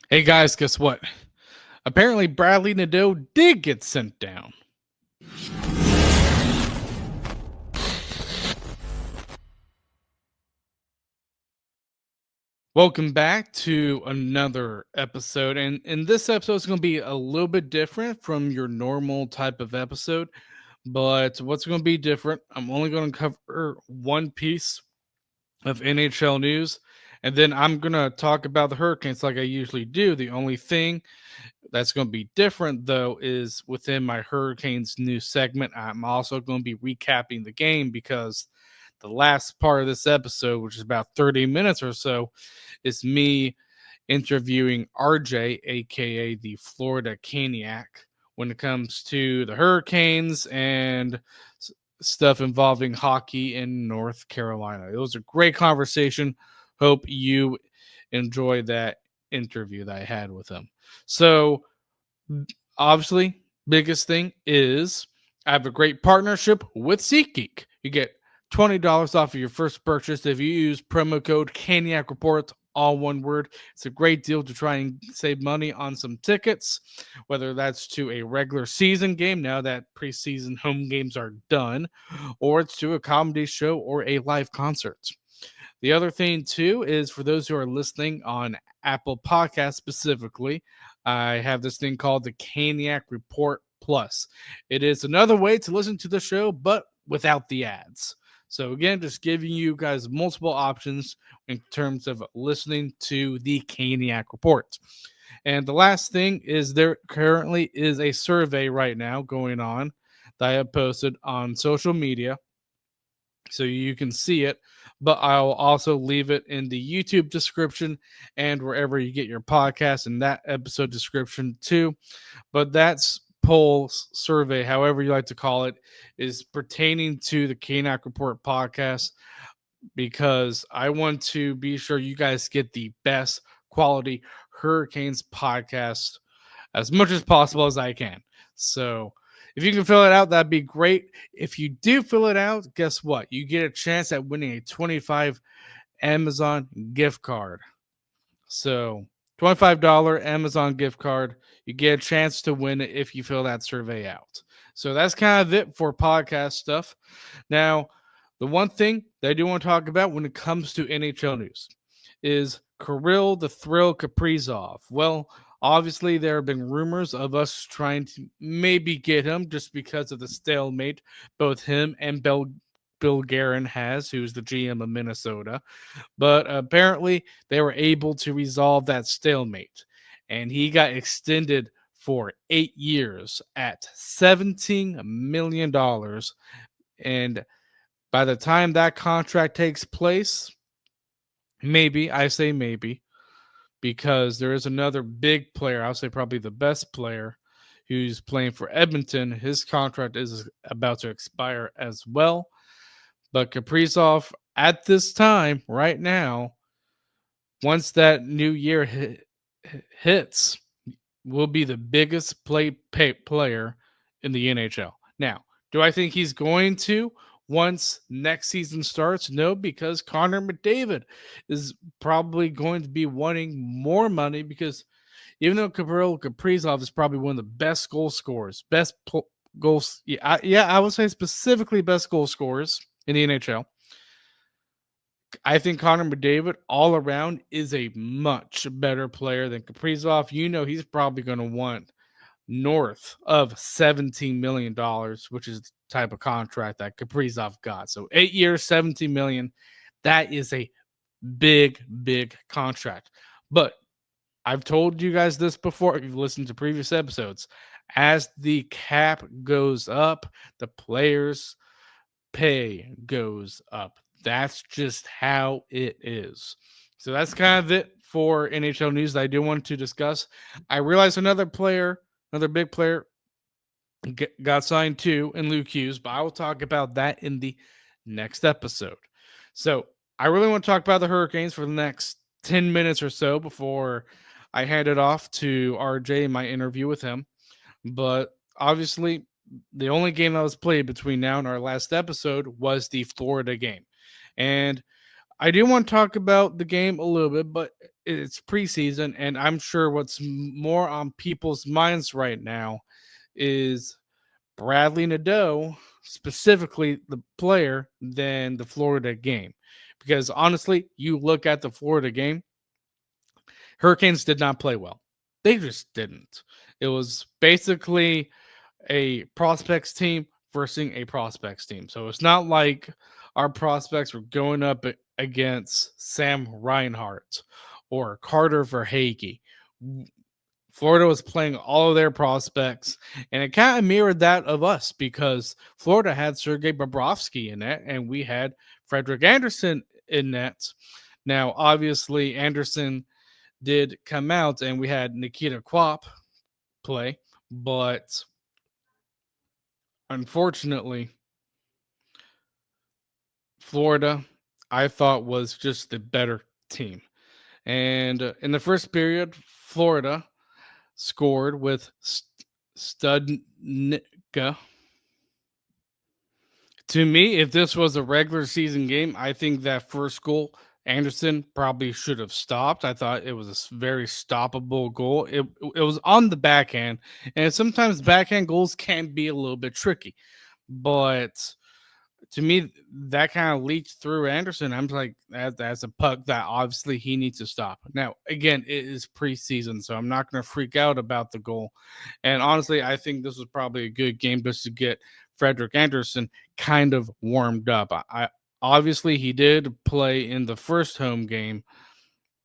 Hey guys, guess what? Apparently Bradley Nadeau did get sent down. Welcome back to another episode. And in this episode is going to be a little bit different from your normal type of episode. But what's going to be different, I'm only going to cover one piece of NHL news. And then I'm going to talk about the Hurricanes like I usually do. The only thing that's going to be different, though, is within my Hurricanes news segment, I'm also going to be recapping the game because the last part of this episode, which is about 30 minutes or so, is me interviewing RJ, aka the Florida Caniac, when it comes to the Hurricanes and stuff involving hockey in North Carolina. It was a great conversation. Hope you enjoy that interview that I had with him. So, obviously, biggest thing is I have a great partnership with SeatGeek. You get $20 off of your first purchase if you use promo code Caniac Reports, all one word. It's a great deal to try and save money on some tickets, whether that's to a regular season game now that preseason home games are done, or it's to a comedy show or a live concert. The other thing, too, is for those who are listening on Apple Podcasts specifically, I have this thing called the Caniac Report Plus. It is another way to listen to the show, but without the ads. So, again, just giving you guys multiple options in terms of listening to the Caniac Report. And the last thing is there currently is a survey right now going on that I have posted on social media so you can see it, but I'll also leave it in the YouTube description and wherever you get your podcast and that episode description too. But that's poll survey, however you like to call it, is pertaining to the Caniac Report podcast because I want to be sure you guys get the best quality Hurricanes podcast as much as possible as I can. So if you can fill it out, that'd be great. If you do fill it out, guess what? You get a chance at winning a 25 Amazon gift card. So $25 Amazon gift card. You get a chance to win it if you fill that survey out. So that's kind of it for podcast stuff. Now, the one thing that I do want to talk about when it comes to NHL news is Kirill the Thrill Kaprizov. Well, obviously there have been rumors of us trying to maybe get him just because of the stalemate both him and Bill Guerin has, who's the GM of Minnesota. But apparently they were able to resolve that stalemate, and he got extended for 8 years at $17 million. And by the time that contract takes place, maybe, I say maybe, because there is another big player, I'll say probably the best player, who's playing for Edmonton. His contract is about to expire as well. But Kaprizov, at this time, right now, once that new year hits, will be the biggest player in the NHL. Now, do I think he's going to once next season starts? No, because Connor McDavid is probably going to be wanting more money because even though Kirill Kaprizov is probably one of the best goal scorers, best goals, I would say specifically best goal scorers in the NHL. I think Connor McDavid all around is a much better player than Kaprizov. You know, he's probably going to want north of $17 million, which is the type of contract that Kaprizov got. So 8 years, 17 million. That is a big, big contract. But I've told you guys this before if you've listened to previous episodes. As the cap goes up, the players' pay goes up. That's just how it is. So that's kind of it for NHL news that I do want to discuss. I realize another big player, got signed too in Luke Hughes, but I will talk about that in the next episode. So I really want to talk about the Hurricanes for the next 10 minutes or so before I hand it off to RJ in my interview with him. But obviously, the only game that was played between now and our last episode was the Florida game. And I do want to talk about the game a little bit, but it's preseason, and I'm sure what's more on people's minds right now is Bradley Nadeau, specifically the player, than the Florida game. Because honestly, you look at the Florida game, Hurricanes did not play well. They just didn't. It was basically a prospects team versus a prospects team. So it's not like our prospects were going up against Sam Reinhart or Carter Verhage. Florida was playing all of their prospects, and it kind of mirrored that of us because Florida had Sergei Bobrovsky in it, and we had Frederick Anderson in net. Now, obviously, Anderson did come out, and we had Nikita Quap play, but unfortunately, Florida, I thought was just the better team. And in the first period, Florida scored with Studnicka. To me, if this was a regular season game, I think that first goal, Anderson probably should have stopped. I thought it was a very stoppable goal. It was on the backhand, and sometimes backhand goals can be a little bit tricky. But to me, that kind of leaked through Anderson. I'm like, that's a puck that obviously he needs to stop. Now, again, it is preseason, so I'm not going to freak out about the goal. And honestly, I think this was probably a good game just to get Frederick Anderson kind of warmed up. I obviously he did play in the first home game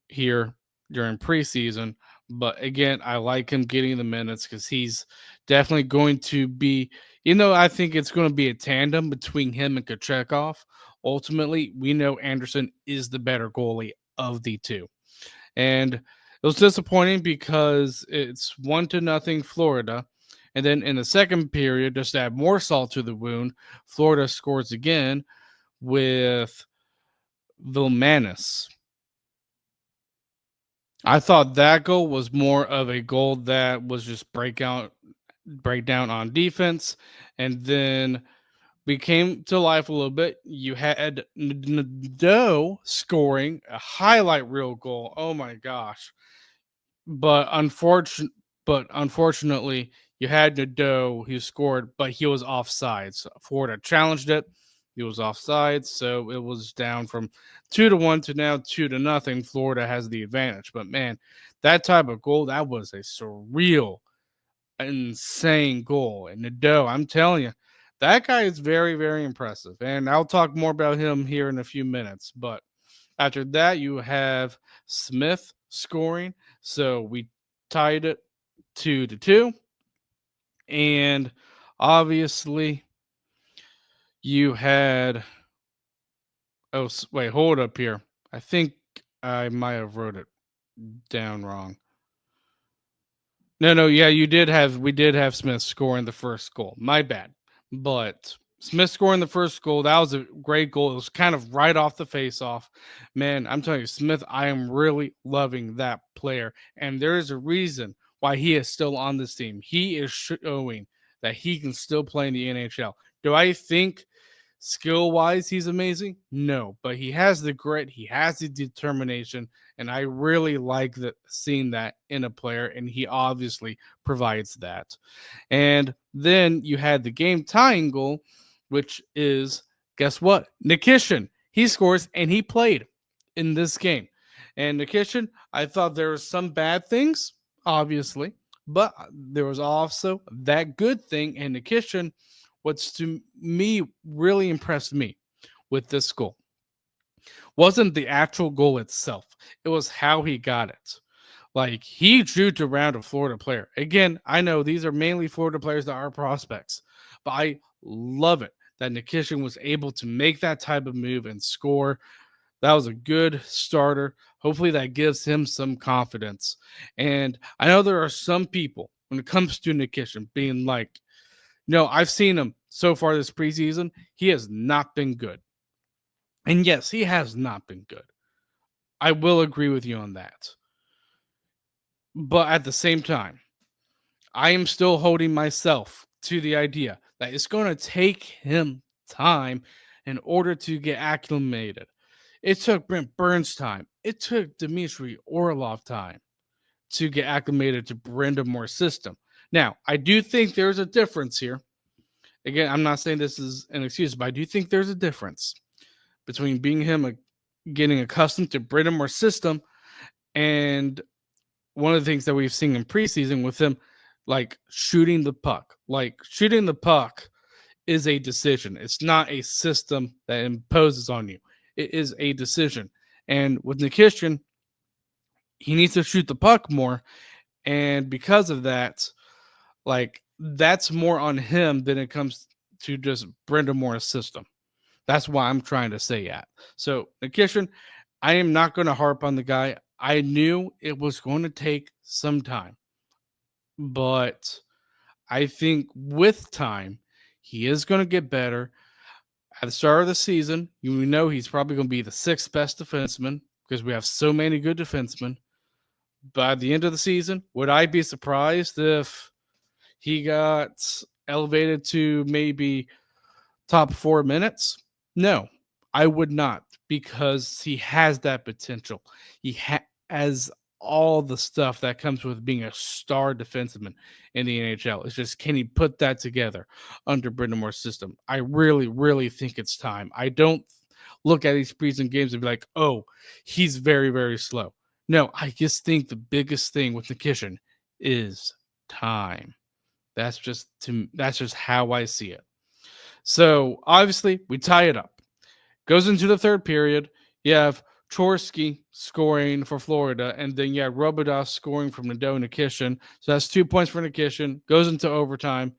here during preseason. But again, I like him getting the minutes because he's definitely going to be, I think it's going to be a tandem between him and Kochekov. Ultimately, we know Anderson is the better goalie of the two. And it was disappointing because it's 1-0 Florida. And then in the second period, just to add more salt to the wound, Florida scores again with Vilmanis. I thought that goal was more of a goal that was just breakdown on defense, and then we came to life a little bit. You had Nadeau scoring a highlight reel goal. Oh my gosh! But unfortunately, you had Nadeau who scored, but he was offsides. Florida challenged it. He was offsides, so it was down from 2-1 to now 2-0. Florida has the advantage. But man, that type of goal, that was a surreal, insane goal. And Nadeau, I'm telling you, that guy is very, very impressive. And I'll talk more about him here in a few minutes. But after that, you have Smith scoring. So we tied it 2-2. And obviously, you had. Oh, wait, hold up here. I think I might have wrote it down wrong. No, yeah, we did have Smith scoring the first goal. My bad. But Smith scoring the first goal, that was a great goal. It was kind of right off the face off. Man, I'm telling you, Smith, I am really loving that player. And there is a reason why he is still on this team. He is showing that he can still play in the NHL. Do I think skill wise, he's amazing? No, but he has the grit, he has the determination, and I really like seeing that in a player, and he obviously provides that. And then you had the game tying goal, which is guess what? Nikishin. He scores and he played in this game. And Nikishin, I thought there were some bad things, obviously, but there was also that good thing. And Nikishin, what's to me really impressed me with this goal wasn't the actual goal itself, it was how he got it. Like he juked around a Florida player. Again, I know these are mainly Florida players that are prospects, but I love it that Nikishin was able to make that type of move and score. That was a good starter. Hopefully, that gives him some confidence. And I know there are some people when it comes to Nikishin being like, no, I've seen him so far this preseason. He has not been good. And yes, he has not been good. I will agree with you on that. But at the same time, I am still holding myself to the idea that it's going to take him time in order to get acclimated. It took Brent Burns time. It took Dmitry Orlov time to get acclimated to Brenda Moore's system. Now, I do think there's a difference here. Again, I'm not saying this is an excuse, but I do think there's a difference between getting accustomed to Brenda Moore's system and one of the things that we've seen in preseason with him, like shooting the puck. Like shooting the puck is a decision. It's not a system that imposes on you. It is a decision. And with Nikishin, he needs to shoot the puck more. And because of that, like that's more on him than it comes to just Brenda Moore's system. That's why I'm trying to say that. So Nikishin, I am not going to harp on the guy. I knew it was going to take some time, but I think with time, he is going to get better. At the start of the season, you know he's probably going to be the sixth best defenseman because we have so many good defensemen. By the end of the season, would I be surprised if he got elevated to maybe top 4 minutes? No, I would not because he has that potential. He has all the stuff that comes with being a star defenseman in the NHL. It's just, can he put that together under Brendan Moore's system? I really, really think it's time. I don't look at these preseason games and be like, oh, he's very, very slow. No, I just think the biggest thing with Nikishin is time. That's just how I see it. So obviously we tie it up. Goes into the third period. You have Chorsky scoring for Florida, and then you have Robidas scoring from Nadeau and Nikishin. So that's 2 points for Nikishin. Goes into overtime.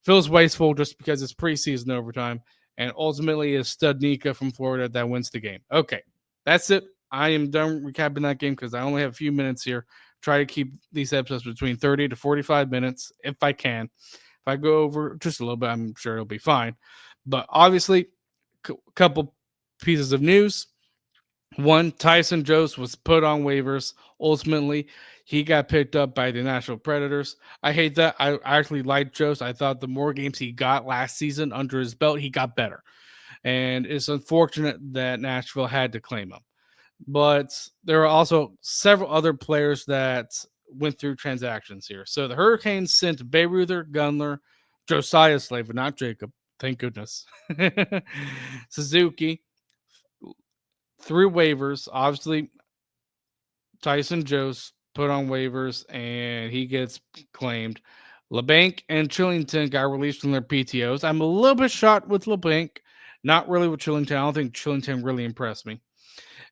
Feels wasteful just because it's preseason overtime. And ultimately is Studnicka from Florida that wins the game. Okay, that's it. I am done recapping that game because I only have a few minutes here. Try to keep these episodes between 30 to 45 minutes if I can. If I go over just a little bit, I'm sure it'll be fine. But obviously, a couple pieces of news. One, Tyson Jost was put on waivers. Ultimately, he got picked up by the Nashville Predators. I hate that. I actually liked Jost. I thought the more games he got last season under his belt, he got better. And it's unfortunate that Nashville had to claim him. But there are also several other players that went through transactions here. So the Hurricanes sent Bayreuther, Gunler, Josiah Slaver, not Jacob. Thank goodness. Suzuki through waivers. Obviously, Tyson Jost put on waivers and he gets claimed. LeBanc and Chillington got released from their PTOs. I'm a little bit shocked with LeBanc, not really with Chillington. I don't think Chillington really impressed me.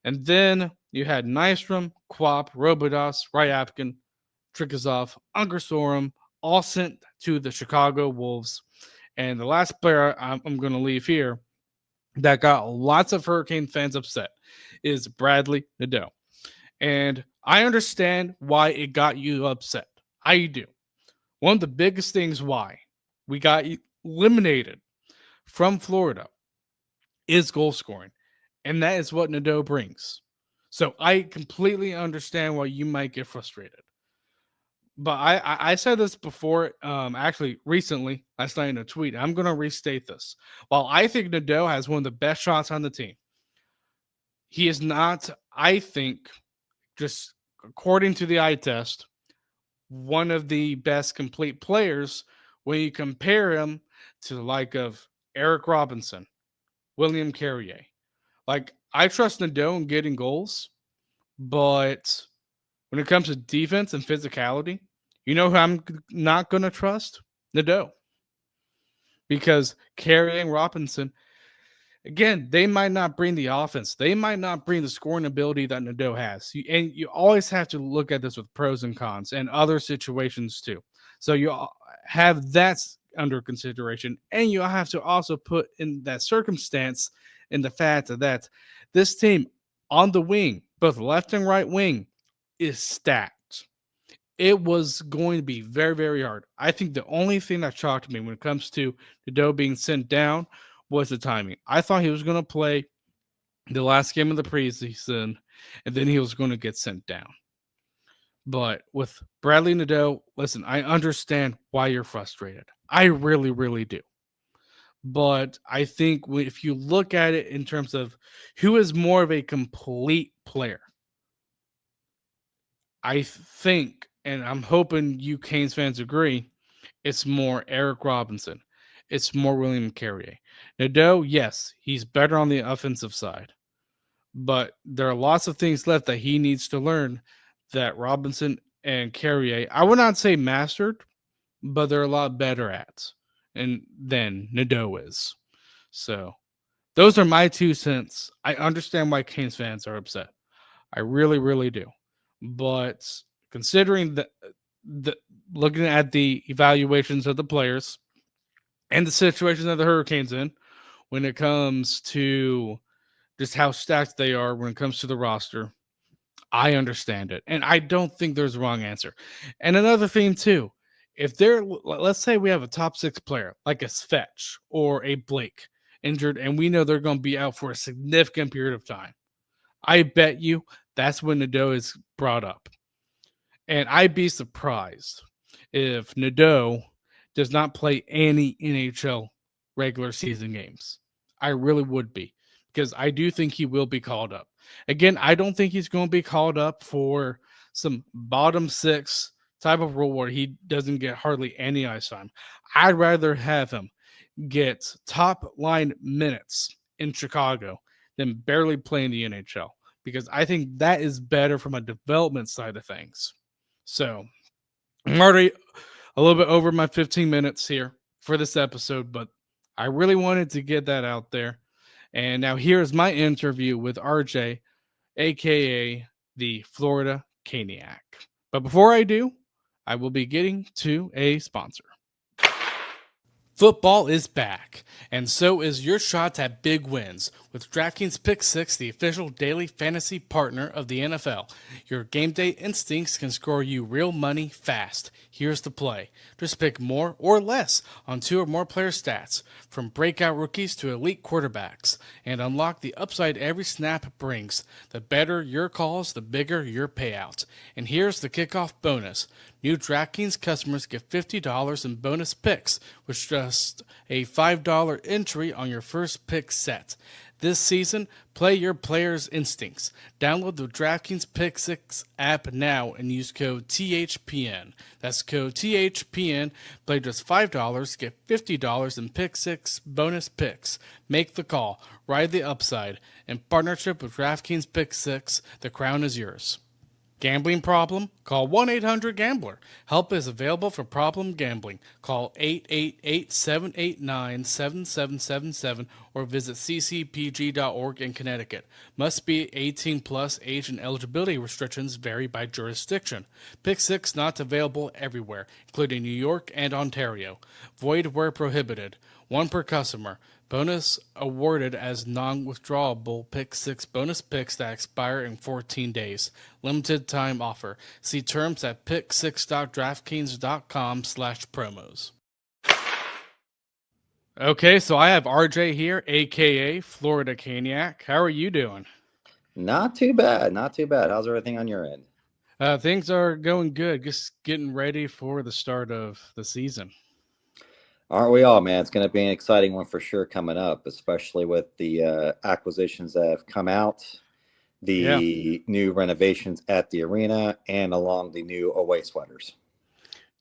And then you had Nystrom, Quap, Robidas, Ryapkin, Trikazov, Ungersorum, all sent to the Chicago Wolves. And the last player I'm going to leave here that got lots of Hurricane fans upset is Bradley Nadeau. And I understand why it got you upset. I do. One of the biggest things why we got eliminated from Florida is goal scoring. And that is what Nadeau brings. So I completely understand why you might get frustrated. But I said this before, actually recently, last night in a tweet. I'm going to restate this. While I think Nadeau has one of the best shots on the team, he is not, I think, just according to the eye test, one of the best complete players when you compare him to the like of Eric Robinson, William Carrier. Like, I trust Nadeau in getting goals, but when it comes to defense and physicality, you know who I'm not going to trust? Nadeau. Because Carrier and Robinson, again, they might not bring the offense. They might not bring the scoring ability that Nadeau has. And you always have to look at this with pros and cons and other situations too. So you have that under consideration. And you have to also put in that circumstance in the fact that this team on the wing, both left and right wing, is stacked. It was going to be very, very hard. I think the only thing that shocked me when it comes to Nadeau being sent down was the timing. I thought he was going to play the last game of the preseason, and then he was going to get sent down. But with Bradley Nadeau, listen, I understand why you're frustrated. I really, really do. But I think if you look at it in terms of who is more of a complete player, I think, and I'm hoping you Canes fans agree, it's more Eric Robinson. It's more William Carrier. Nadeau, yes, he's better on the offensive side, but there are lots of things left that he needs to learn that Robinson and Carrier, I would not say mastered, but they're a lot better at and than Nadeau is. So those are my 2 cents. I understand why Canes fans are upset. I really, really do. But considering the looking at the evaluations of the players and the situation that the Hurricanes in when it comes to just how stacked they are when it comes to the roster, I understand it. And I don't think there's a wrong answer. And another thing too, if they're let's say we have a top 6 player like a Svetch or a Blake injured and we know they're going to be out for a significant period of time. I bet you that's when Nadeau is brought up. And I'd be surprised if Nadeau does not play any NHL regular season games. I really would be because I do think he will be called up. Again, I don't think he's going to be called up for some bottom 6 type of role where he doesn't get hardly any ice time. I'd rather have him get top line minutes in Chicago than barely play in the NHL because I think that is better from a development side of things. So I'm already a little bit over my 15 minutes here for this episode, but I really wanted to get that out there. And now here's my interview with RJ, aka the Florida Caniac. But before I do, I will be getting to a sponsor. Football is back, and so is your shot at big wins with DraftKings Pick 6, the official daily fantasy partner of the NFL. Your game day instincts can score you real money fast. Here's the play. Just pick more or less on 2 or more player stats, from breakout rookies to elite quarterbacks, and unlock the upside every snap brings. The better your calls, the bigger your payout. And here's the kickoff bonus. New DraftKings customers get $50 in bonus picks, with just a $5 entry on your first pick set. This season, play your players' instincts. Download the DraftKings Pick 6 app now and use code THPN. That's code THPN. Play just $5, get $50 in Pick 6 bonus picks. Make the call. Ride the upside. In partnership with DraftKings Pick 6, the crown is yours. Gambling problem? Call 1-800-GAMBLER. Help is available for problem gambling. Call 888-789-7777 or visit ccpg.org in Connecticut. Must be 18 plus. Age and eligibility restrictions vary by jurisdiction. Pick 6 not available everywhere, including New York and Ontario. Void where prohibited. 1 per customer. Bonus awarded as non-withdrawable Pick 6 bonus picks that expire in 14 days. Limited time offer. See terms at pick6.draftkings.com/promos. Okay, so I have RJ here, aka Florida Caniac. How are you doing? Not too bad. Not too bad. How's everything on your end? Things are going good. Just getting ready for the start of the season. Aren't we all, man? It's going to be an exciting one for sure coming up, especially with the acquisitions that have come out, the new renovations at the arena, and along the new away sweaters.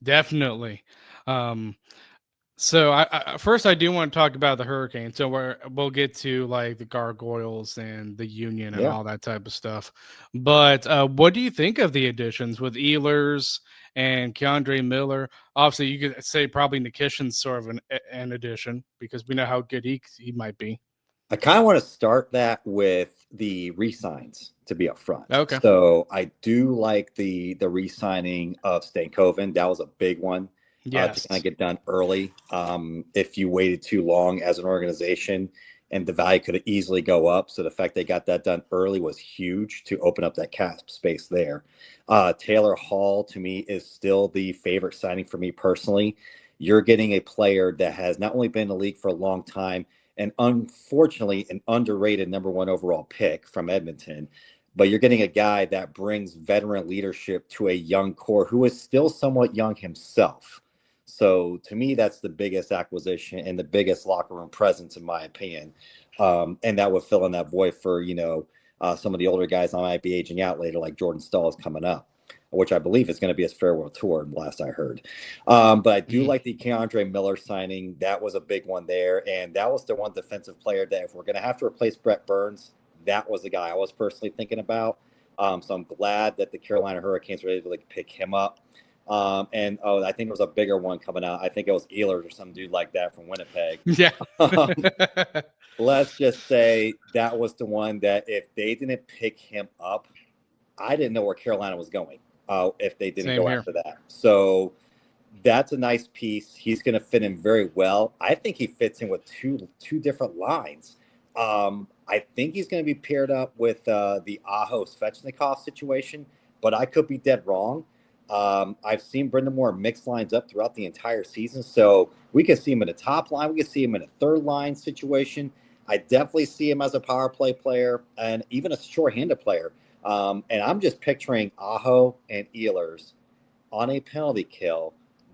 Definitely. So I first I do want to talk about the Hurricane. So we'll get to like the Gargoyles and the Union and all that type of stuff. But what do you think of the additions with Ehlers and Keandre Miller? Obviously, you could say probably Nikishin's sort of an addition because we know how good he might be. I kind of want to start that with the re-signs to be upfront. Okay. So I do like the re-signing of Stankoven. That was a big one. Yes. To kind of get done early. If you waited too long as an organization, and the value could easily go up. So the fact they got that done early was huge to open up that cap space there. Taylor Hall, to me, is still the favorite signing for me personally. You're getting a player that has not only been in the league for a long time, and unfortunately an underrated #1 overall pick from Edmonton, but you're getting a guy that brings veteran leadership to a young core who is still somewhat young himself. So to me, that's the biggest acquisition and the biggest locker room presence, in my opinion. And that would fill in that void for, some of the older guys I might be aging out later, like Jordan Stahl is coming up, which I believe is going to be his farewell tour, last I heard. But I do Mm. like the Keandre Miller signing. That was a big one there. And that was the one defensive player that if we're going to have to replace Brett Burns, that was the guy I was personally thinking about. So I'm glad that the Carolina Hurricanes were able to pick him up. And I think there was a bigger one coming out. I think it was Ehlers or some dude like that from Winnipeg. Yeah. Um, let's just say that was the one that if they didn't pick him up, I didn't know where Carolina was going if they didn't Same go here. after that. So that's a nice piece. He's going to fit in very well. I think he fits in with two different lines. I think he's going to be paired up with the Aho Svechnikov situation, but I could be dead wrong. I've seen Brendan Moore mix lines up throughout the entire season, so we could see him in a top line. We could see him in a third line situation. I definitely see him as a power play player and even a short-handed player. And I'm just picturing Aho and Ehlers on a penalty kill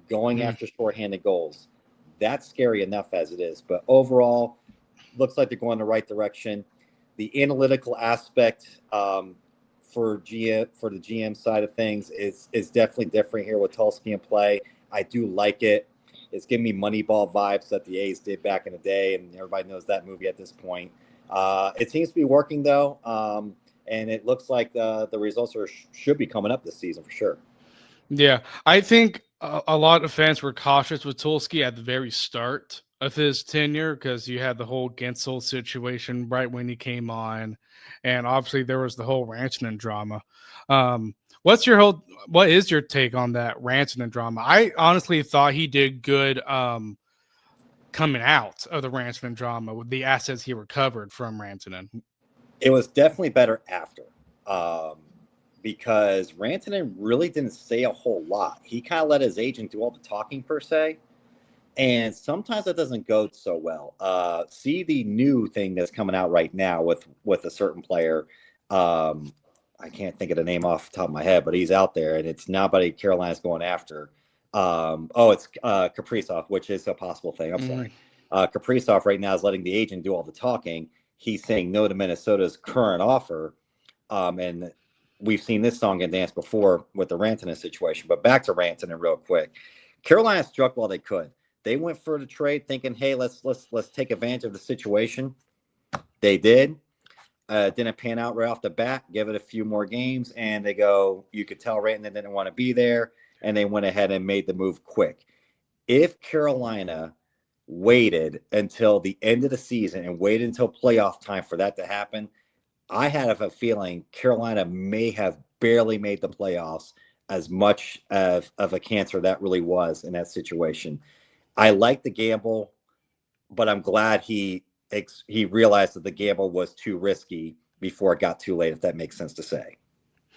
going Mm. after short-handed goals. That's scary enough as it is. But overall, looks like they're going the right direction. The analytical aspect for the GM side of things is definitely different here with Tulsky in play. I do like it. It's giving me Moneyball vibes that the A's did back in the day, and everybody knows that movie at this point. It seems to be working though, and it looks like the results should be coming up this season for sure. Yeah, I think a lot of fans were cautious with Tulsky at the very start of his tenure because you had the whole Gensel situation right when he came on, and obviously there was the whole Rantanen drama. Um, what is your take on that Rantanen drama? I honestly thought he did good coming out of the Rantanen drama with the assets he recovered from Rantanen. It was definitely better after. Um, because Rantanen really didn't say a whole lot. He kind of let his agent do all the talking per se. And sometimes that doesn't go so well. See the new thing that's coming out right now with a certain player. I can't think of the name off the top of my head, but he's out there, and it's nobody Carolina's going after. It's Kaprizov, which is a possible thing. I'm sorry. Kaprizov right now is letting the agent do all the talking. He's saying no to Minnesota's current offer, and we've seen this song and dance before with the Rantanen situation. But back to Rantanen real quick. Carolina struck while they could. They went for the trade thinking, hey, let's take advantage of the situation. They did. Didn't pan out right off the bat. Give it a few more games, and they go, you could tell Rantanen didn't want to be there, and they went ahead and made the move quick. If Carolina waited until the end of the season and waited until playoff time for that to happen, I have a feeling Carolina may have barely made the playoffs, as much of a cancer that really was in that situation. I like the gamble, but I'm glad he realized that the gamble was too risky before it got too late, if that makes sense to say.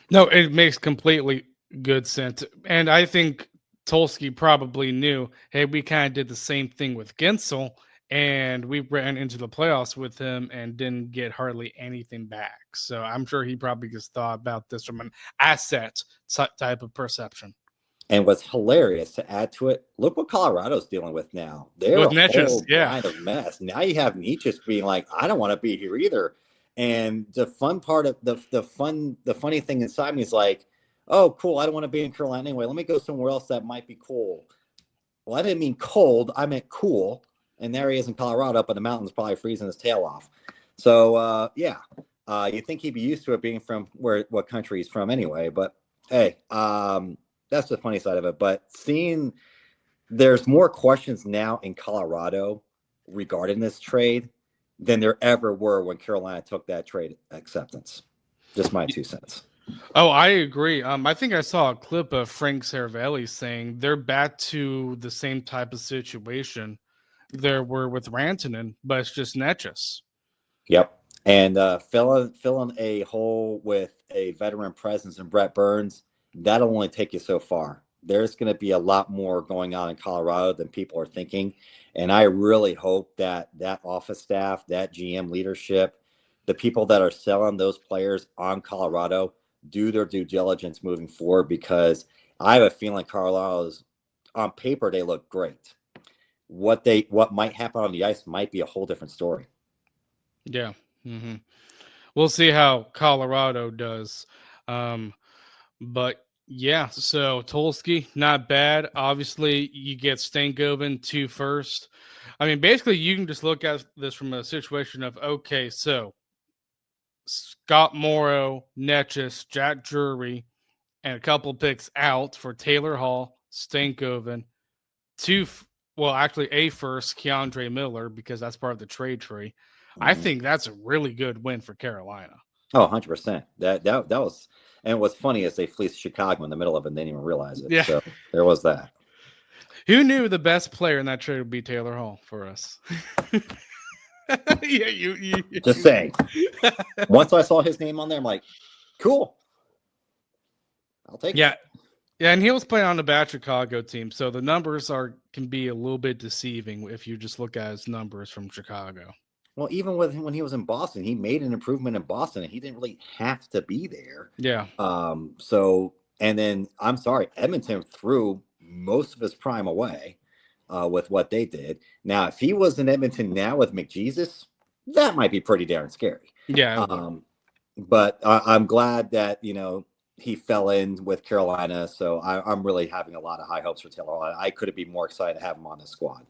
No, it makes completely good sense. And I think Tulsky probably knew, hey, we kind of did the same thing with Gensel, and we ran into the playoffs with him and didn't get hardly anything back. So I'm sure he probably just thought about this from an asset type of perception. And what's hilarious to add to it, look what Colorado's dealing with now. They're With a Netches, whole yeah. line of mess. Now you have Nietzsche being like, I don't want to be here either. And the fun part of the funny thing inside me is like, oh, cool. I don't want to be in Carolina anyway. Let me go somewhere else that might be cool. Well, I didn't mean cold. I meant cool. And there he is in Colorado up in the mountains, probably freezing his tail off. So, you think he'd be used to it being from what country he's from anyway. But hey, that's the funny side of it. But seeing there's more questions now in Colorado regarding this trade than there ever were when Carolina took that trade acceptance. Just my 2 cents. Oh, I agree. I think I saw a clip of Frank Cervelli saying they're back to the same type of situation there were with Rantanen, but it's just Netches. Yep. And filling a hole with a veteran presence in Brett Burns, that'll only take you so far. There's going to be a lot more going on in Colorado than people are thinking. And I really hope that office staff, that GM leadership, the people that are selling those players on Colorado do their due diligence moving forward, because I have a feeling Colorado's on paper they look great. What might happen on the ice might be a whole different story. Yeah. Hmm. We'll see how Colorado does. Um, but yeah, so Tulski, not bad. Obviously, you get Stankoven 2 first. I mean, basically, you can just look at this from a situation of okay, so Scott Morrow, Netchus, Jack Drury, and a couple picks out for Taylor Hall, Stankoven, well, actually, a first, Keandre Miller, because that's part of the trade tree. I Mm-hmm. think that's a really good win for Carolina. Oh, 100%. That was, and what's funny is they fleeced Chicago in the middle of it and they didn't even realize it. Yeah. So there was that. Who knew the best player in that trade would be Taylor Hall for us? Yeah, you. Just saying. Once I saw his name on there, I'm like, cool. I'll take Yeah. it. Yeah, and he was playing on the bad Chicago team, so the numbers can be a little bit deceiving if you just look at his numbers from Chicago. Well, even with him when he was in Boston, he made an improvement in Boston, and he didn't really have to be there. Yeah. So, and then I'm sorry, Edmonton threw most of his prime away with what they did. Now, if he was in Edmonton now with McJesus, that might be pretty darn scary. Yeah. But I'm glad that he fell in with Carolina, so I'm really having a lot of high hopes for Taylor. I couldn't be more excited to have him on the squad.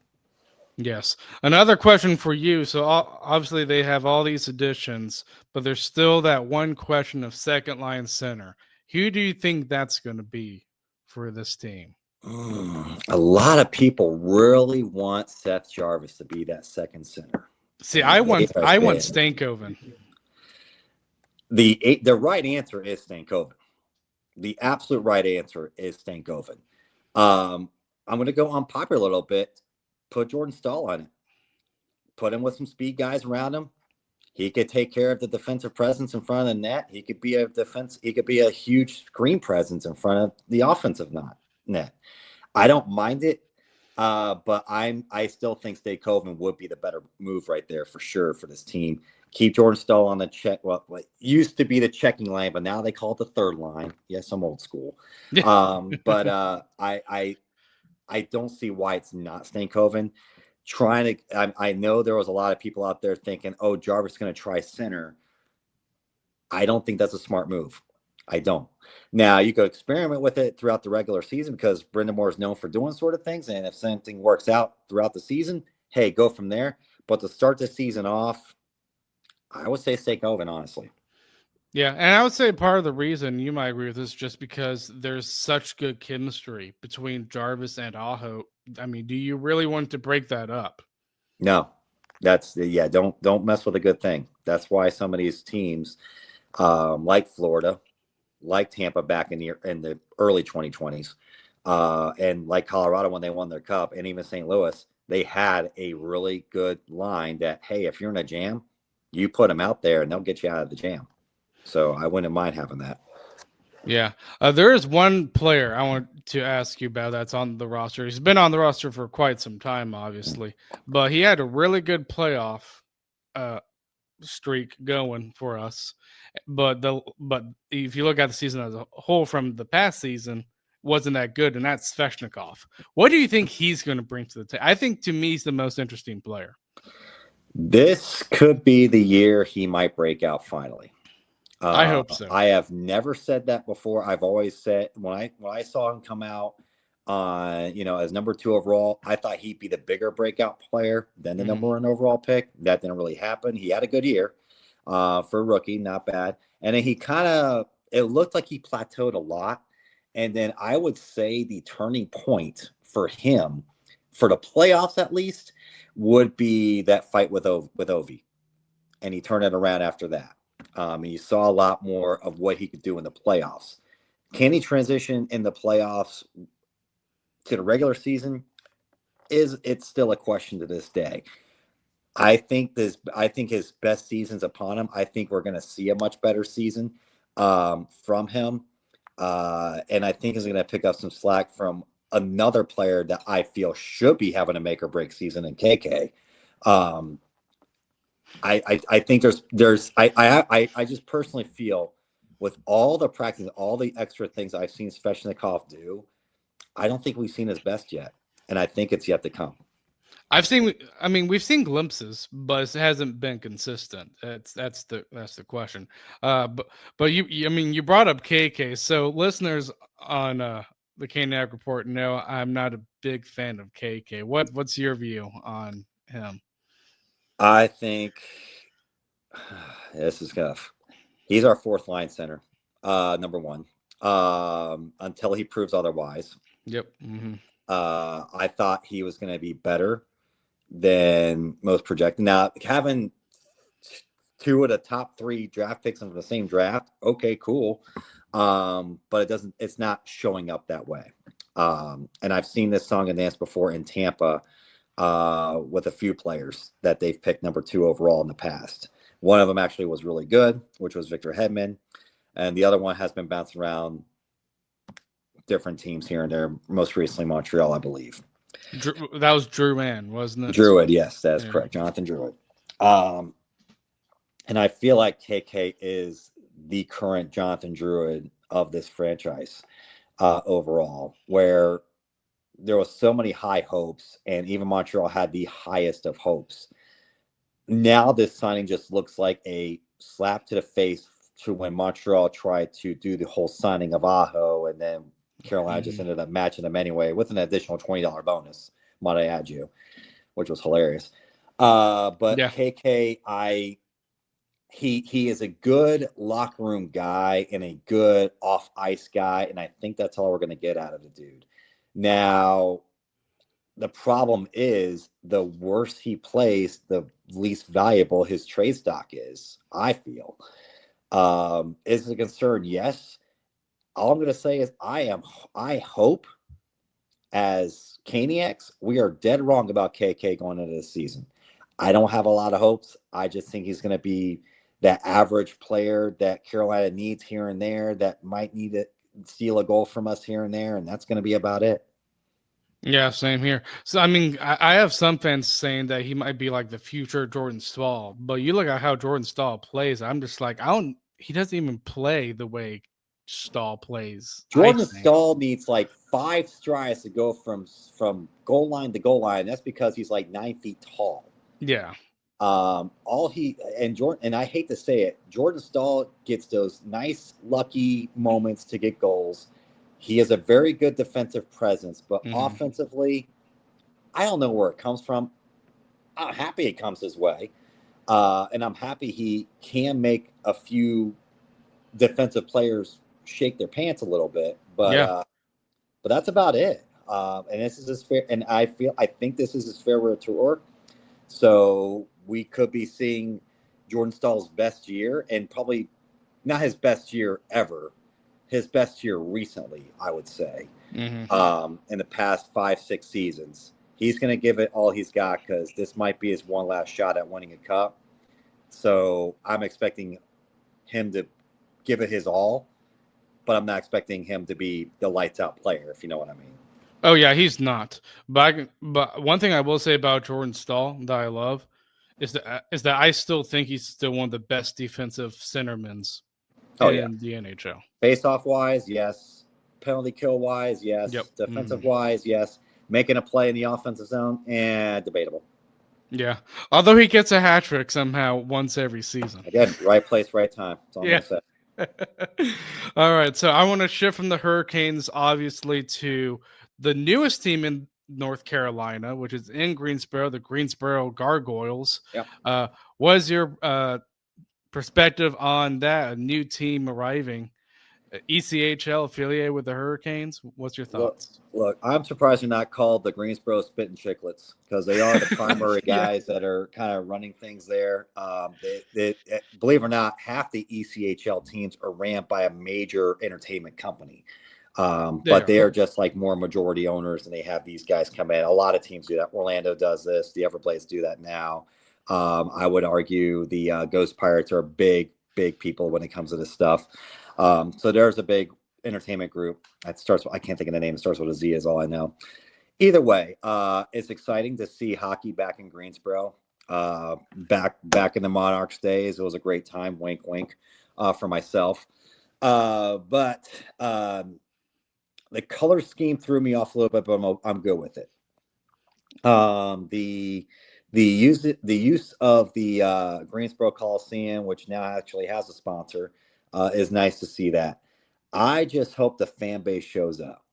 Yes. Another question for you. So obviously they have all these additions, but there's still that one question of second line center. Who do you think that's going to be for this team? A lot of people really want Seth Jarvis to be that second center. See, I want Stankoven. The right answer is Stankoven. The absolute right answer is Stankoven. I'm going to go unpopular a little bit. Put Jordan Stahl on it. Put him with some speed guys around him. He could take care of the defensive presence in front of the net. He could be a huge screen presence in front of the offensive net. I don't mind it, but I still think Stankoven would be the better move right there for sure for this team. Keep Jordan Stahl on the check. Well, it used to be the checking line, but now they call it the third line. Yes, I'm old school. But I don't see why it's not Stankoven. I know there was a lot of people out there thinking, oh, Jarvis is going to try center. I don't think that's a smart move. I don't. Now, you could experiment with it throughout the regular season because Brendan Moore is known for doing sort of things. And if something works out throughout the season, hey, go from there. But to start the season off, I would say Stankoven, honestly. Yeah, and I would say part of the reason you might agree with this is just because there's such good chemistry between Jarvis and Aho. I mean, do you really want to break that up? No, don't mess with a good thing. That's why some of these teams, like Florida, like Tampa back in the early 2020s, and like Colorado when they won their cup, and even St. Louis, they had a really good line that, hey, if you're in a jam, you put them out there and they'll get you out of the jam. So I wouldn't mind having that. Yeah. There is one player I want to ask you about that's on the roster. He's been on the roster for quite some time, obviously, but he had a really good playoff streak going for us. But if you look at the season as a whole from the past season, wasn't that good, and that's Svechnikov. What do you think he's going to bring to the table? I think to me he's the most interesting player. This could be the year he might break out finally. I hope so. I have never said that before. I've always said when I saw him come out as number 2 overall, I thought he'd be the bigger breakout player than the number 1 overall pick. That didn't really happen. He had a good year for a rookie, not bad. And then it looked like he plateaued a lot. And then I would say the turning point for him, for the playoffs at least, would be that fight with Ovi. And he turned it around after that. You saw a lot more of what he could do in the playoffs. Can he transition in the playoffs to the regular season? It's still a question to this day. I think his best season's upon him. I think we're going to see a much better season from him. And I think he's going to pick up some slack from another player that I feel should be having a make or break season in KK. I think I just personally feel with all the practice, all the extra things I've seen Svechnikov do, I don't think we've seen his best yet, and I think it's yet to come. We've seen glimpses, but it hasn't been consistent. That's the question. But you brought up KK, so listeners on the Caniac Report know I'm not a big fan of KK. What's your view on him? I think this is tough. He's our fourth line center, number one, until he proves otherwise. Yep. Mm-hmm. I thought he was going to be better than most projected. Now, having two of the top 3 draft picks in the same draft, okay, cool. But it's not showing up that way. And I've seen this song and dance before in Tampa with a few players that they've picked number 2 overall in the past. One of them actually was really good, which was Victor Hedman. And the other one has been bouncing around different teams here and there, most recently Montreal, I believe. That was Drouin, wasn't it? Druid, yes, that's correct. Jonathan Druid. And I feel like KK is the current Jonathan Druid of this franchise overall, where there was so many high hopes, and even Montreal had the highest of hopes. Now this signing just looks like a slap to the face to when Montreal tried to do the whole signing of Aho, and then Carolina just ended up matching them anyway with an additional $20 bonus, might I add you, which was hilarious. But yeah. KK, he is a good locker room guy and a good off ice guy, and I think that's all we're going to get out of the dude. Now, the problem is the worse he plays, the least valuable his trade stock is, I feel. Is it a concern? Yes. All I'm going to say is I hope as Caniacs, we are dead wrong about KK going into this season. I don't have a lot of hopes. I just think he's going to be that average player that Carolina needs here and there, that might need to steal a goal from us here and there, and that's going to be about it. Yeah, same here. So, I have some fans saying that he might be like the future Jordan Staal, but you look at how Jordan Staal plays, I'm just like, he doesn't even play the way Staal plays. Jordan Staal needs like 5 strides to go from goal line to goal line. That's because he's like 9 feet tall. Yeah. Jordan, and I hate to say it, Jordan Staal gets those nice, lucky moments to get goals. He has a very good defensive presence, but offensively, I don't know where it comes from. I'm happy it comes his way. And I'm happy he can make a few defensive players shake their pants a little bit, but that's about it. And this is his fair, and I think this is his farewell tour. So we could be seeing Jordan Staal's best year, and probably not his best year ever, his best year recently, I would say, in the past 5-6 seasons. He's going to give it all he's got because this might be his one last shot at winning a cup. So I'm expecting him to give it his all, but I'm not expecting him to be the lights out player, if you know what I mean. Oh yeah, he's not. But one thing I will say about Jordan Staal that I love is that I still think he's still one of the best defensive centermen in the NHL. Face-off wise, yes. Penalty kill wise, yes. Yep. Defensive wise, yes. Making a play in the offensive zone, debatable. Yeah. Although he gets a hat trick somehow once every season. Again, right place, right time. That's all I'm going to say. All right. So I want to shift from the Hurricanes, obviously, to the newest team in North Carolina, which is in Greensboro, the Greensboro Gargoyles. Yeah. What is your perspective on that? A new team arriving, ECHL affiliated with the Hurricanes. What's your thoughts? Look, I'm surprised they're not called the Greensboro Spittin' Chicklets, because they are the primary guys that are kind of running things there. They, believe it or not, half the ECHL teams are ran by a major entertainment company. But they are just like more majority owners, and they have these guys come in. A lot of teams do that. Orlando does this. The Everblades do that now. I would argue the Ghost Pirates are big people when it comes to this stuff. So there's a big entertainment group. It starts. I can't think of the name. It starts with a Z, is all I know. Either way, it's exciting to see hockey back in Greensboro. Back in the Monarchs days, it was a great time. Wink, wink, for myself. But the color scheme threw me off a little bit, but I'm good with it. The use of the Greensboro Coliseum, which now actually has a sponsor, is nice to see that. I just hope the fan base shows up.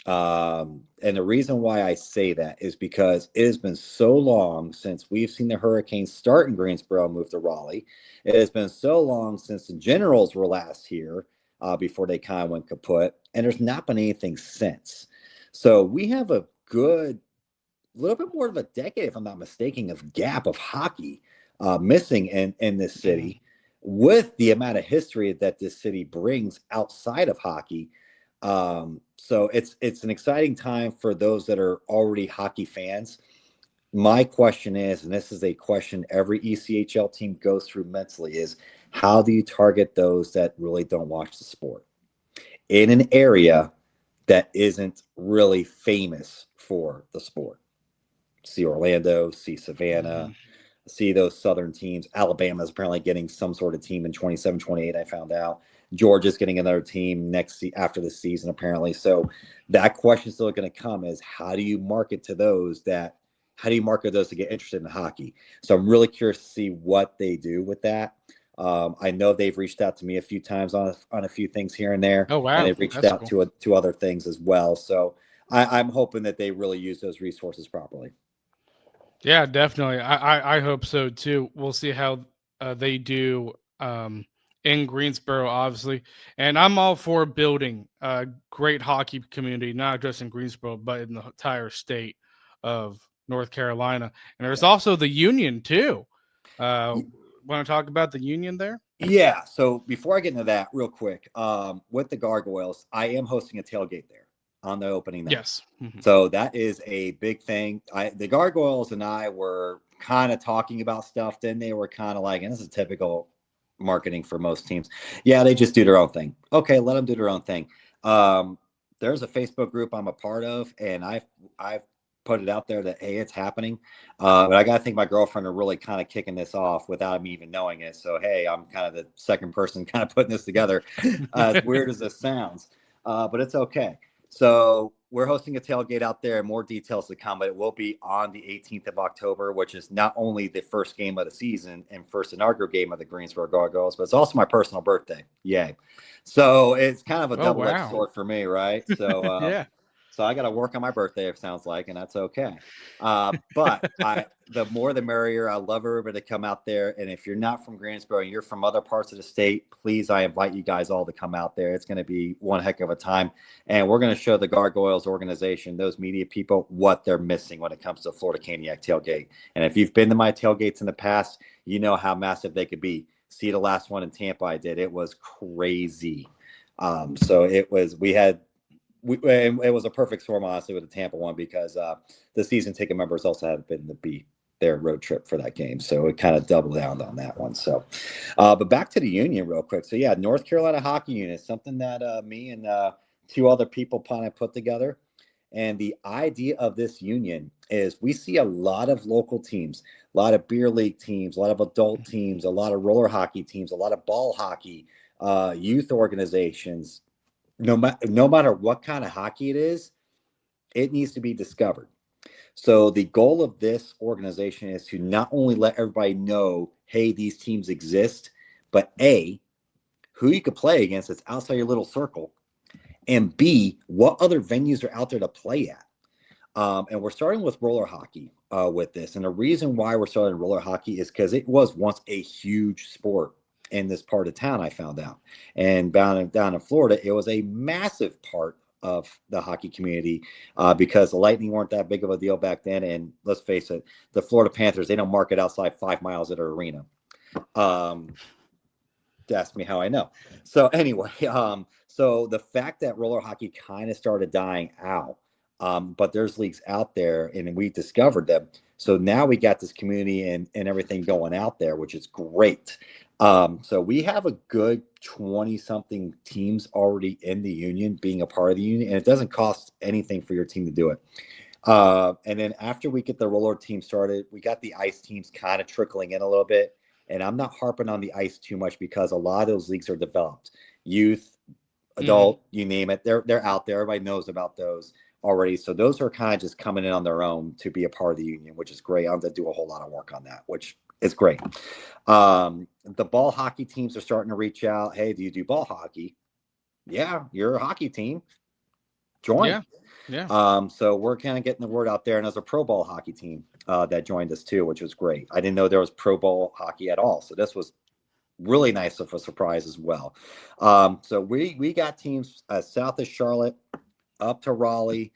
And the reason why I say that is because it has been so long since we've seen the Hurricanes start in Greensboro and move to Raleigh. It has been so long since the Generals were last here before they kind of went kaput, and there's not been anything since. So we have a good little bit more of a decade, if I'm not mistaken, of gap of hockey missing in this city with the amount of history that this city brings outside of hockey. So it's an exciting time for those that are already hockey fans. My question is, and this is a question every ECHL team goes through mentally, is how do you target those that really don't watch the sport in an area that isn't really famous for the sport? See Orlando, see Savannah, see those southern teams. Alabama's apparently getting some sort of team in 27, 28, I found out. Georgia's getting another team after the season, apparently. So that question is still going to come is how do you market to those to get interested in hockey? So I'm really curious to see what they do with that. I know they've reached out to me a few times on a few things here and there, Oh and wow, they've reached that's out cool. to other things as well. So I'm hoping that they really use those resources properly. Yeah, definitely. I hope so too. We'll see how they do in Greensboro, obviously. And I'm all for building a great hockey community, not just in Greensboro, but in the entire state of North Carolina. And there's Yeah. also the Union too. Want to talk about the Union there? Yeah. So before I get into that, real quick, with the Gargoyles, I am hosting a tailgate there on the opening night. Yes. So that is a big thing. The Gargoyles and I were kind of talking about stuff. Then they were kind of like, and this is typical marketing for most teams. Yeah, they just do their own thing. Okay, let them do their own thing. There's a Facebook group I'm a part of, and I've put it out there that hey, it's happening. But I got to think my girlfriend are really kind of kicking this off without me even knowing it. So hey, I'm kind of the second person kind of putting this together. As weird as this sounds, but it's okay. So we're hosting a tailgate out there. More details to come, but it will be on the 18th of October, which is not only the first game of the season and first inaugural game of the Greensboro Gargoyles, but it's also my personal birthday. Yay. So it's kind of a Oh double-edged wow. sword for me, right? So Yeah. so I got to work on my birthday, it sounds like, and that's okay. But the more the merrier. I love everybody to come out there. And if you're not from Greensboro and you're from other parts of the state, please, I invite you guys all to come out there. It's going to be one heck of a time. And we're going to show the Gargoyles organization, those media people, what they're missing when it comes to Florida Caniac tailgate. And if you've been to my tailgates in the past, you know how massive they could be. See the last one in Tampa I did. It was crazy. So it was, it was a perfect storm, honestly, with the Tampa one because the season ticket members also had been to be their road trip for that game. So it kind of doubled down on that one. So, but back to the Union real quick. So yeah, North Carolina Hockey Unit, something that me and two other people kind of put together. And the idea of this union is we see a lot of local teams, a lot of beer league teams, a lot of adult teams, a lot of roller hockey teams, a lot of ball hockey, youth organizations. No matter what kind of hockey it is, it needs to be discovered. So the goal of this organization is to not only let everybody know, hey, these teams exist, but A, who you could play against that's outside your little circle, and B, what other venues are out there to play at. And we're starting with roller hockey with this. And the reason why we're starting roller hockey is because it was once a huge sport in this part of town, I found out. And down in Florida, it was a massive part of the hockey community because the Lightning weren't that big of a deal back then. And let's face it, the Florida Panthers, they don't market outside 5 miles at their arena. Ask me how I know. So anyway, so the fact that roller hockey kind of started dying out, but there's leagues out there and we discovered them. So now we got this community and everything going out there, which is great. So we have a good 20 something teams already in the union, being a part of the union, and it doesn't cost anything for your team to do it. And then after we get the roller team started, we got the ice teams kind of trickling in a little bit. And I'm not harping on the ice too much because a lot of those leagues are developed. Youth, Hmm. adult, you name it. They're out there. Everybody knows about those already. So those are kind of just coming in on their own to be a part of the union, which is great. I don't have to do a whole lot of work on that, which is great. The ball hockey teams are starting to reach out. Hey, do you do ball hockey? Yeah, you're a hockey team. Join. Yeah. Yeah. So we're kind of getting the word out there. And there's a pro ball hockey team that joined us too, which was great. I didn't know there was pro ball hockey at all. So this was really nice of a surprise as well. So we got teams south of Charlotte up to Raleigh.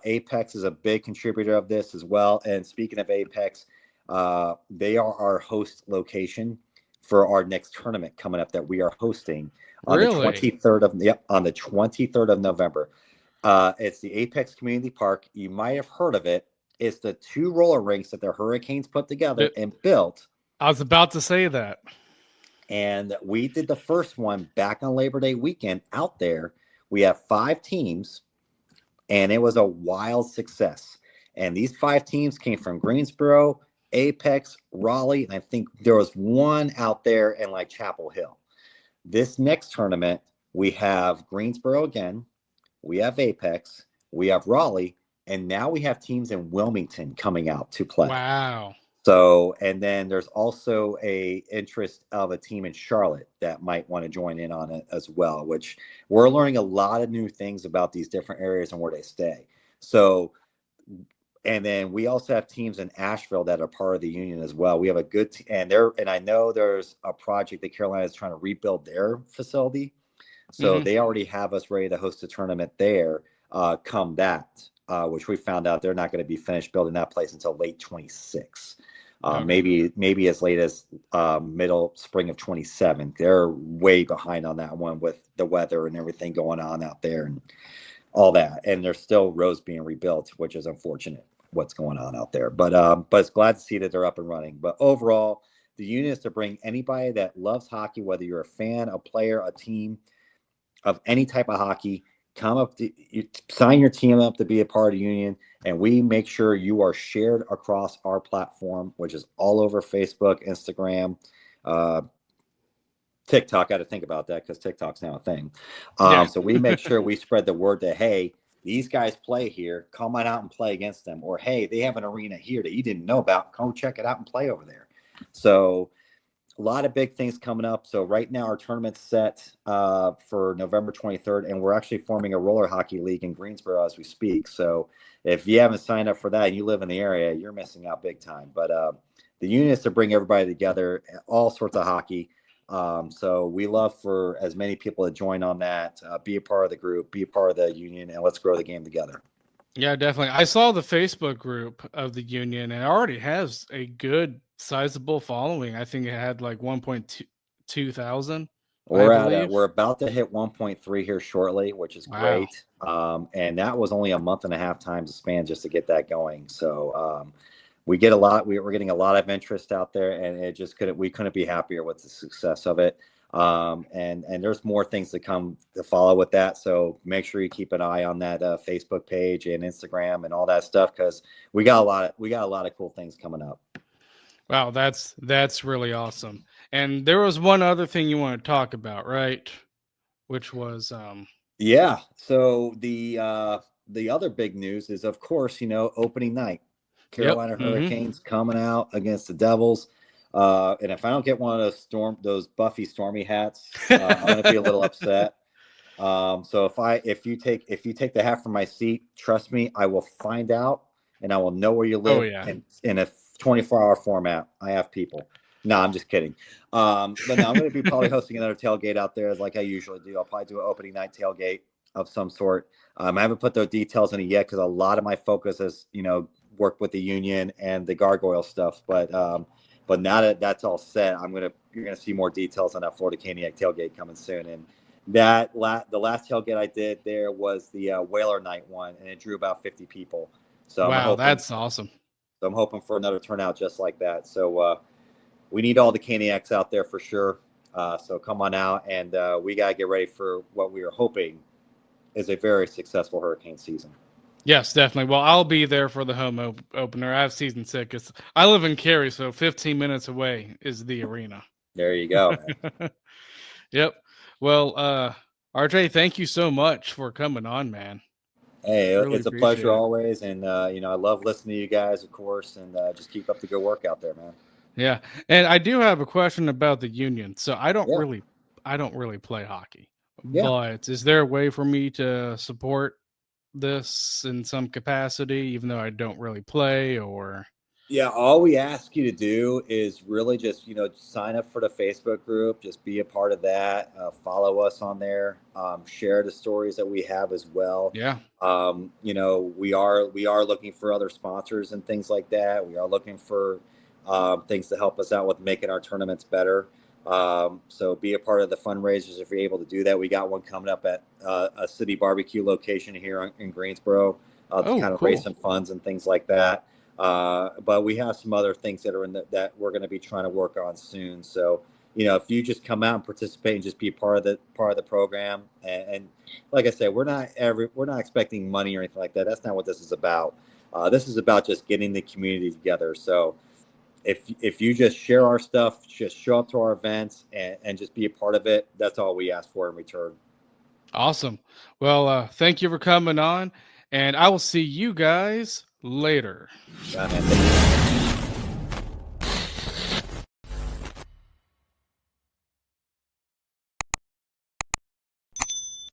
Apex is a big contributor of this as well. And speaking of Apex, they are our host location for our next tournament coming up that we are hosting on the Really? 23rd of on the 23rd of November. It's the Apex Community Park. You might have heard of it. It's the two roller rinks that the Hurricanes put together It- and built. I was about to say that. And we did the first one back on Labor Day weekend out there. We have 5 teams, and it was a wild success. And these 5 teams came from Greensboro, Apex, Raleigh, and I think there was one out there in like Chapel Hill. This next tournament, we have Greensboro again, we have Apex, we have Raleigh, and now we have teams in Wilmington coming out to play. Wow. So, and then there's also a interest of a team in Charlotte that might want to join in on it as well, which we're learning a lot of new things about these different areas and where they stay. So, and then we also have teams in Asheville that are part of the union as well. We have a good and I know there's a project that Carolina is trying to rebuild their facility. So Hmm. they already have us ready to host a tournament there come that, which we found out they're not going to be finished building that place until late 26. Okay. Maybe as late as middle spring of 27. They're way behind on that one with the weather and everything going on out there and all that. And there's still roads being rebuilt, which is unfortunate what's going on out there. But it's glad to see that they're up and running. But overall, the union is to bring anybody that loves hockey, whether you're a fan, a player, a team of any type of hockey, come up to you, sign your team up to be a part of the union, and we make sure you are shared across our platform, which is all over Facebook, Instagram, uh, TikTok. I got to think about that because TikTok's now a thing. Yeah. So we make sure we spread the word that, hey, these guys play here. Come on out and play against them. Or, hey, they have an arena here that you didn't know about. Come check it out and play over there. So a lot of big things coming up. So right now our tournament's set for November 23rd, and we're actually forming a roller hockey league in Greensboro as we speak. So if you haven't signed up for that and you live in the area, you're missing out big time. But the union is to bring everybody together, all sorts of hockey. So we love for as many people to join on that, be a part of the group, be a part of the union, and let's grow the game together. Yeah, definitely. I saw the Facebook group of the union and it already has a good sizable following. I think it had like 1.2 thousand, I believe. We're about to hit 1.3 here shortly, which is Wow. great. And that was only a month and a half time to span just to get that going. So we get a lot. We're getting a lot of interest out there, and it just couldn't. We couldn't be happier with the success of it. And there's more things to come to follow with that. So make sure you keep an eye on that Facebook page and Instagram and all that stuff because we got a lot of cool things coming up. Wow, that's really awesome. And there was one other thing you want to talk about, right? Which was Yeah. So the other big news is, of course, opening night. yep. Carolina Hmm. Hurricanes coming out against the Devils. And if I don't get one of those Buffy Stormy hats, I'm gonna be a little upset. So if you take the hat from my seat, trust me, I will find out and I will know where you Oh live yeah. in a 24-hour format. I have people. No, I'm just kidding. But no, I'm going to be probably hosting another tailgate out there like I usually do. I'll probably do an opening night tailgate of some sort. I haven't put those details in it yet because a lot of my focus is, work with the union and the gargoyle stuff. But now that that's all set, you're gonna see more details on that Florida Caniac tailgate coming soon. And the last tailgate I did there was the Whaler Night one, and it drew about 50 people. So Wow, that's awesome. I'm hoping for another turnout just like that. So we need all the Caniacs out there for sure. So come on out, and we got to get ready for what we are hoping is a very successful hurricane season. Yes, definitely. Well, I'll be there for the home opener. I have season tickets. I live in Cary, so 15 minutes away is the arena. There you go. Yep. Well, RJ, thank you so much for coming on, man. Hey, Really it's a pleasure appreciate it. always, and I love listening to you guys, of course, and just keep up the good work out there, man. Yeah. And I do have a question about the union. So Yeah, I don't really play hockey. yeah. But is there a way for me to support this in some capacity even though I don't really play or Yeah, all we ask you to do is really just, sign up for the Facebook group, just be a part of that, follow us on there, share the stories that we have as well. yeah. We are looking for other sponsors and things like that. We are looking for things to help us out with making our tournaments better. So be a part of the fundraisers if you're able to do that. We got one coming up at a city barbecue location here in Greensboro to Oh, kind of raise cool. some funds and things like that. But we have some other things that are that we're going to be trying to work on soon. So, if you just come out and participate and just be part of the program, and like I said, we're not expecting money or anything like that. That's not what this is about. This is about just getting the community together. So, if you just share our stuff, just show up to our events and just be a part of it, that's all we ask for in return. Awesome. Well, thank you for coming on and I will see you guys later. Man, thank you.